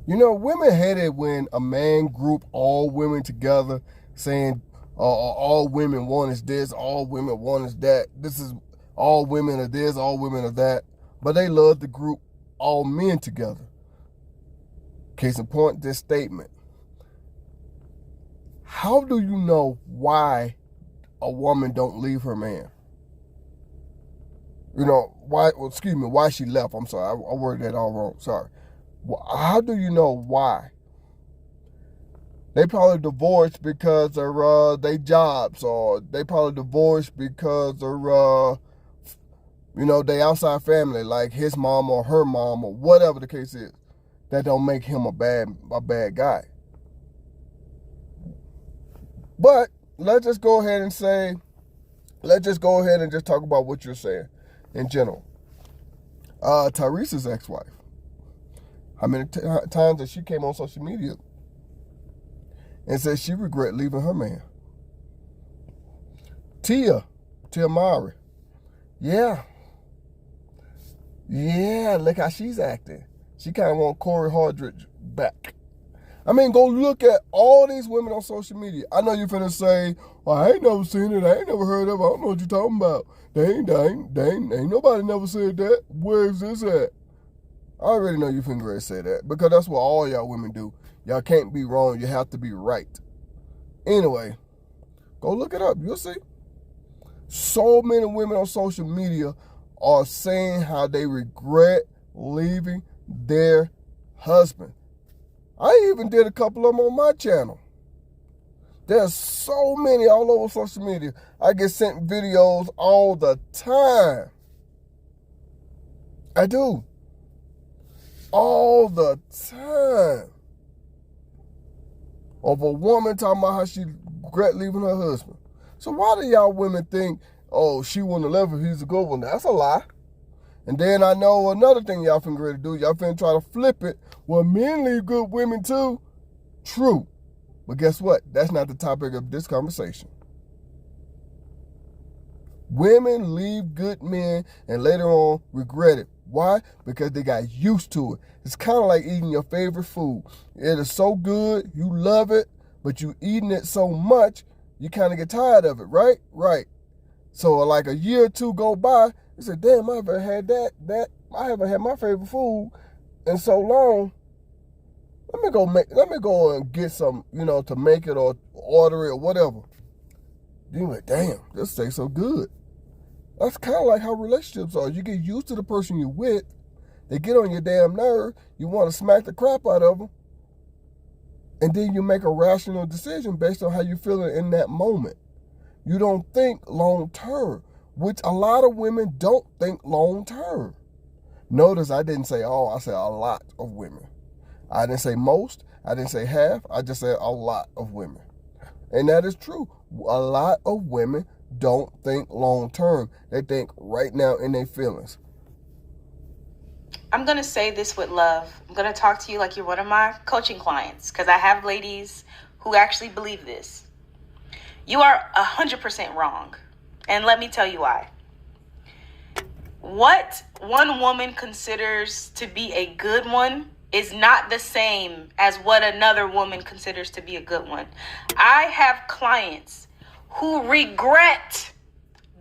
You know, women hate it when a man group all women together saying all women want is this, all women want is that. This is all women are this, all women are that. But they love to group all men together. Case in point, this statement. How do you know why a woman don't leave her man? You know, why she left. I'm sorry, I worded that all wrong. Sorry. How do you know why? They probably divorced because of their jobs, or they probably divorced because of they outside family, like his mom or her mom or whatever the case is. That don't make him a bad guy. But let's just go ahead and just talk about what you're saying in general. Tyrese's ex-wife. How many times that she came on social media and said she regret leaving her man? Tia Mowry. Yeah, look how she's acting. She kind of want Corey Hardridge back. I mean, go look at all these women on social media. I know you're finna say, well, I ain't never seen it. I ain't never heard of it. I don't know what you're talking about. Ain't nobody never said that. Where is this at? I already know you finna say that because that's what all y'all women do. Y'all can't be wrong. You have to be right. Anyway, go look it up. You'll see. So many women on social media are saying how they regret leaving their husband. I even did a couple of them on my channel. There's so many all over social media. I get sent videos all the time. I do. All the time. Of a woman talking about how she regret leaving her husband. So why do y'all women think, oh, she wouldn't have left if he's a good one? That's a lie. And then I know another thing y'all finna ready to do. Y'all finna try to flip it. Well, men leave good women too. True. But guess what? That's not the topic of this conversation. Women leave good men and later on regret it. Why? Because they got used to it. It's kind of like eating your favorite food. It is so good, you love it, but you eating it so much, you kind of get tired of it, right? Right. So like a year or two go by, you say, damn, I haven't had I haven't had my favorite food in so long. Let me go and get some, to make it or order it or whatever. You're like, damn, this tastes so good. That's kind of like how relationships are. You get used to the person you're with. They get on your damn nerve. You want to smack the crap out of them. And then you make a rational decision based on how you're feeling in that moment. You don't think long term, which a lot of women don't think long term. Notice I didn't say all, I said a lot of women. I didn't say most, I didn't say half, I just said a lot of women. And that is true. A lot of women don't think long term. They think right now in their feelings. I'm going to say this with love. I'm going to talk to you like you're one of my coaching clients because I have ladies who actually believe this. You are 100% wrong. And let me tell you why. What one woman considers to be a good one is not the same as what another woman considers to be a good one. I have clients who regret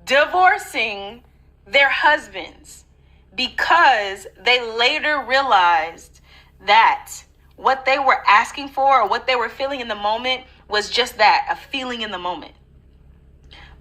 divorcing their husbands because they later realized that what they were asking for or what they were feeling in the moment was just that, a feeling in the moment.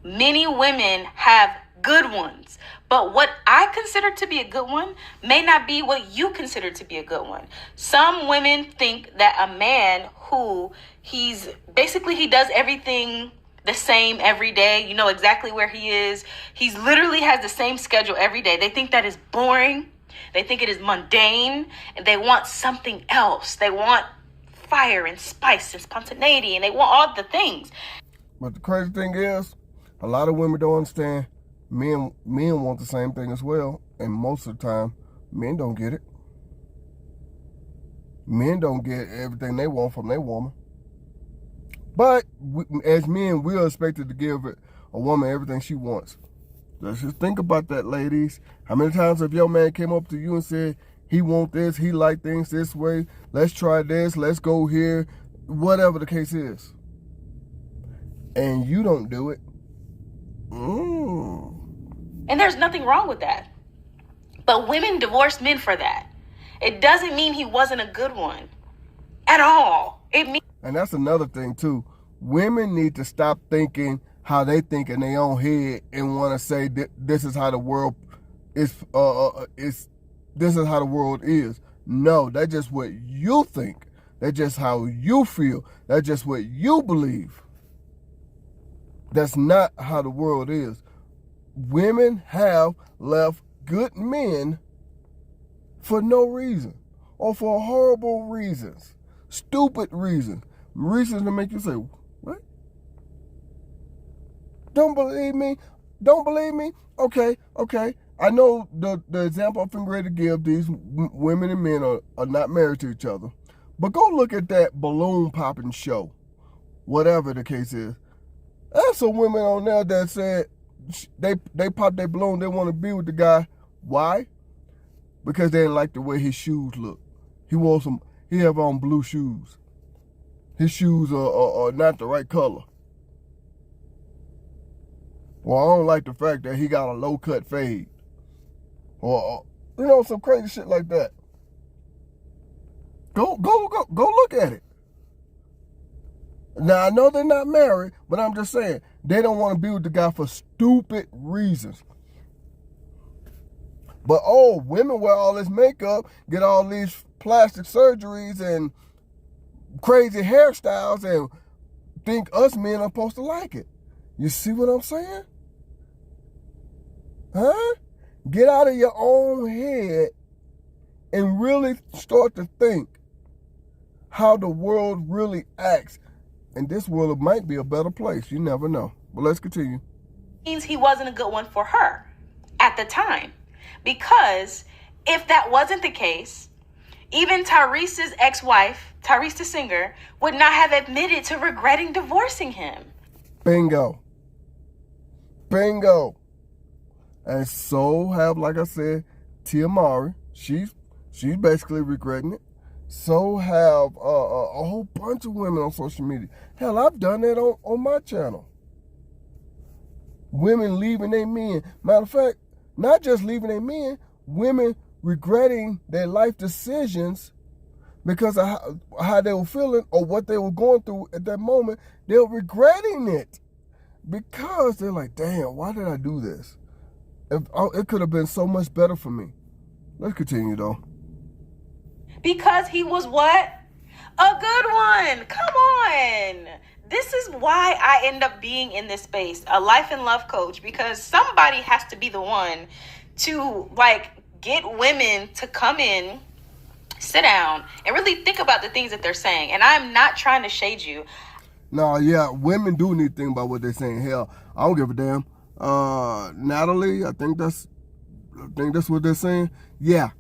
Many women have good ones, but what I consider to be a good one may not be what you consider to be a good one. Some women think that a man who he does everything the same every day, you know exactly where he is. He literally has the same schedule every day. They think that is boring. They think it is mundane, and they want something else. They want fire and spice and spontaneity, and they want all the things. But the crazy thing is, a lot of women don't understand. Men want the same thing as well, and most of the time, men don't get it. Men don't get everything they want from their woman. But as men, we are expected to give a woman everything she wants. Let's just think about that, ladies. How many times have your man came up to you and said, He want this, he like things this way, let's try this, let's go here, whatever the case is. And you don't do it. And there's nothing wrong with that. But women divorce men for that. It doesn't mean he wasn't a good one at all. And that's another thing too. Women need to stop thinking how they think in their own head and want to say that this is how the world is. This is how the world is. No, that's just what you think. That's just how you feel. That's just what you believe. That's not how the world is. Women have left good men for no reason or for horrible reasons, stupid reasons to make you say, what? Don't believe me? Don't believe me? Okay. I know the example I'm ready to give, these women and men are not married to each other. But go look at that balloon popping show, whatever the case is. There's some women on there that said they popped their balloon, they want to be with the guy. Why? Because they didn't like the way his shoes look. He have on blue shoes. His shoes are not the right color. Well, I don't like the fact that he got a low cut fade. Or some crazy shit like that. Go look at it. Now I know they're not married, but I'm just saying they don't want to be with the guy for stupid reasons. But women wear all this makeup, get all these plastic surgeries and crazy hairstyles, and think us men are supposed to like it. You see what I'm saying? Huh? Get out of your own head and really start to think how the world really acts. And this world might be a better place. You never know. But let's continue. Means he wasn't a good one for her at the time. Because if that wasn't the case, even Tyrese's ex-wife, Tyrese the singer, would not have admitted to regretting divorcing him. Bingo. And so have, like I said, Tia Mowry. She's basically regretting it. So have a whole bunch of women on social media. Hell, I've done that on my channel. Women leaving their men. Matter of fact, not just leaving their men, women regretting their life decisions because of how they were feeling or what they were going through at that moment. They were regretting it because they're like, damn, why did I do this? It could have been so much better for me. Let's continue, though. Because he was what? A good one. Come on. This is why I end up being in this space, a life and love coach, because somebody has to be the one to get women to come in, sit down, and really think about the things that they're saying. And I'm not trying to shade you. No, yeah, women do need to think about what they're saying. Hell, I don't give a damn. Natalie, I think that's what they're saying. Yeah,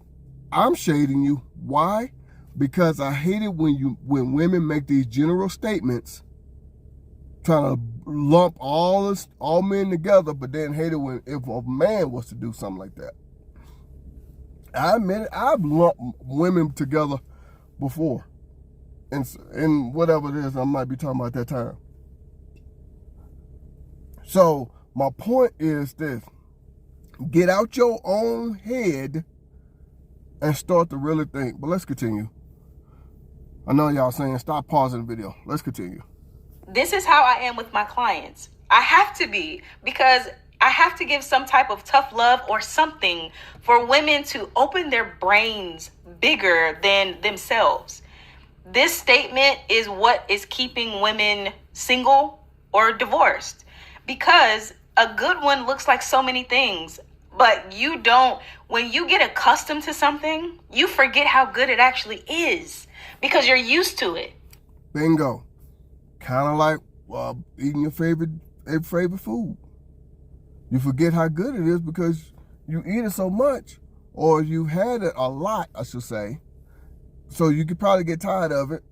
I'm shading you. Why? Because I hate it when women make these general statements, trying to lump all men together, but then hate it if a man was to do something like that. I admit it, I've lumped women together before, and whatever it is I might be talking about at that time. So my point is this: get out your own head and start to really think. But let's continue. I know y'all saying stop pausing the video. Let's continue. This is how I am with my clients. I have to be, because I have to give some type of tough love or something for women to open their brains bigger than themselves. This statement is what is keeping women single or divorced, because a good one looks like so many things, but when you get accustomed to something, you forget how good it actually is because you're used to it. Bingo. Kind of like eating your favorite food. You forget how good it is because you eat it so much, or you had it a lot, I should say. So you could probably get tired of it.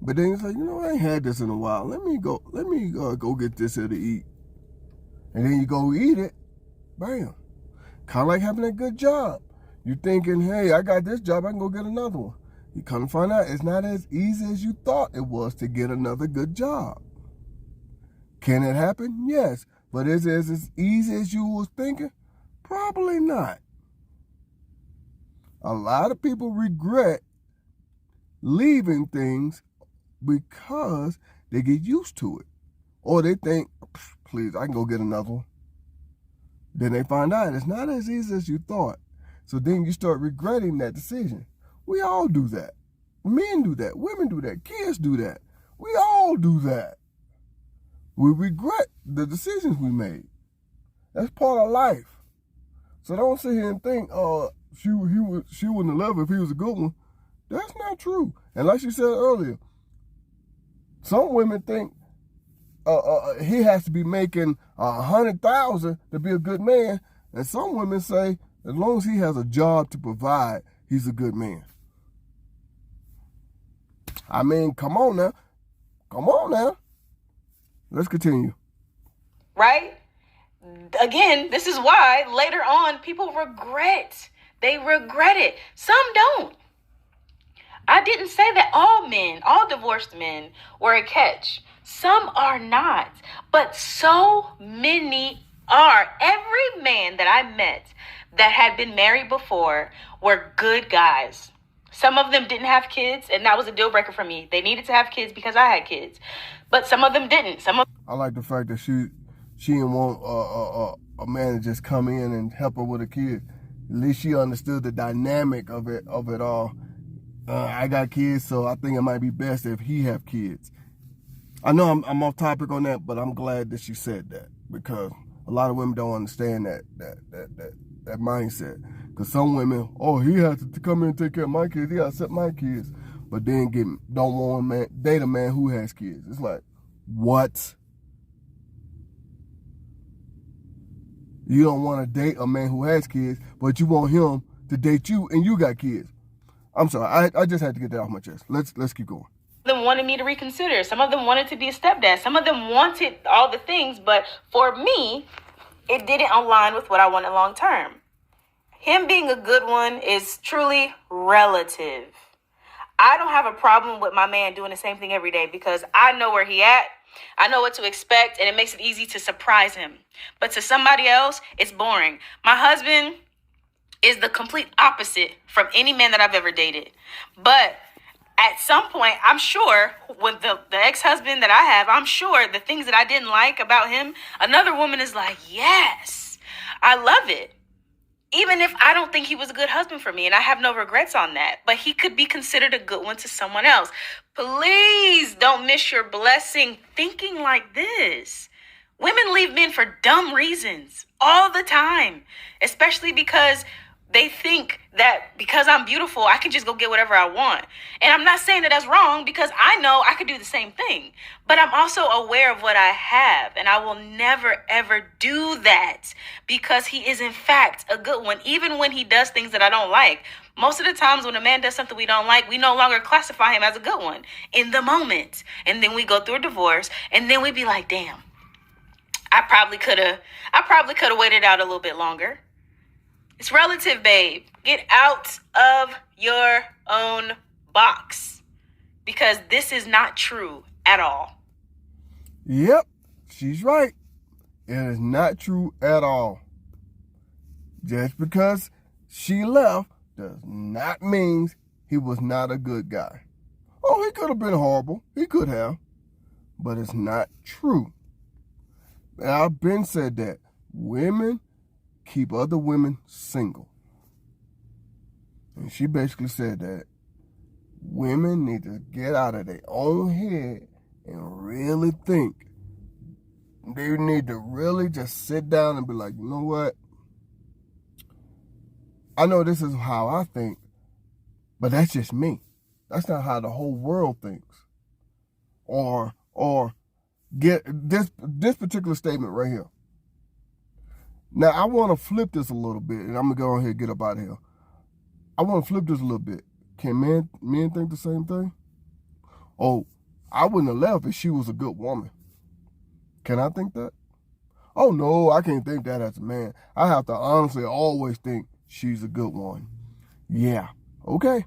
But then it's like, I ain't had this in a while. Let me go get this here to eat. And then you go eat it. Bam. Kind of like having a good job. You thinking, hey, I got this job, I can go get another one. You come to find out it's not as easy as you thought it was to get another good job. Can it happen? Yes. But is it as easy as you was thinking? Probably not. A lot of people regret leaving things because they get used to it. Or they think, please, I can go get another one. Then they find out it's not as easy as you thought. So then you start regretting that decision. We all do that. Men do that. Women do that. Kids do that. We all do that. We regret the decisions we made. That's part of life. So don't sit here and think, she wouldn't have loved it if he was a good one. That's not true. And like she said earlier, some women think he has to be making $100,000 to be a good man, and some women say as long as he has a job to provide, he's a good man. I mean, come on now. Let's continue. Right? Again, this is why later on people regret. They regret it. Some don't. I didn't say that all divorced men were a catch. Some are not, but so many are. Every man that I met that had been married before were good guys. Some of them didn't have kids, and that was a deal breaker for me. They needed to have kids because I had kids, but some of them didn't. I like the fact that she didn't want a man to just come in and help her with a kid. At least she understood the dynamic of it all. I got kids, so I think it might be best if he have kids. I know I'm off topic on that, but I'm glad that she said that, because a lot of women don't understand that mindset. Because some women, he has to come in and take care of my kids. He got to accept my kids, but then don't want to date a man who has kids. It's like, what? You don't want to date a man who has kids, but you want him to date you and you got kids. I'm sorry, I just had to get that off my chest. Let's keep going. Some of them wanted me to reconsider. Some of them wanted to be a stepdad. Some of them wanted all the things, but for me, it didn't align with what I wanted long term. Him being a good one is truly relative. I don't have a problem with my man doing the same thing every day because I know where he at. I know what to expect, and it makes it easy to surprise him. But to somebody else, it's boring. My husband is the complete opposite from any man that I've ever dated. But at some point, I'm sure with the ex-husband that I have, I'm sure the things that I didn't like about him, another woman is like, yes, I love it. Even if I don't think he was a good husband for me, and I have no regrets on that, but he could be considered a good one to someone else. Please don't miss your blessing thinking like this. Women leave men for dumb reasons all the time, especially because they think that because I'm beautiful, I can just go get whatever I want. And I'm not saying that that's wrong, because I know I could do the same thing. But I'm also aware of what I have, and I will never, ever do that because he is, in fact, a good one, even when he does things that I don't like. Most of the times when a man does something we don't like, we no longer classify him as a good one in the moment. And then we go through a divorce, and then we be like, damn, I probably could have waited out a little bit longer. It's relative, babe. Get out of your own box, because this is not true at all. Yep, she's right. It is not true at all. Just because she left does not mean he was not a good guy. Oh, he could have been horrible. He could have. But it's not true. And I've been said that women keep other women single. And she basically said that women need to get out of their own head and really think. They need to really just sit down and be like, you know what? I know this is how I think, but that's just me. That's not how the whole world thinks. Or get this particular statement right here. Now, I want to flip this a little bit, and I'm going to go ahead and get up out of here. I want to flip this a little bit. Can men think the same thing? Oh, I wouldn't have left if she was a good woman. Can I think that? Oh, no, I can't think that as a man. I have to honestly always think she's a good one. Yeah. Okay.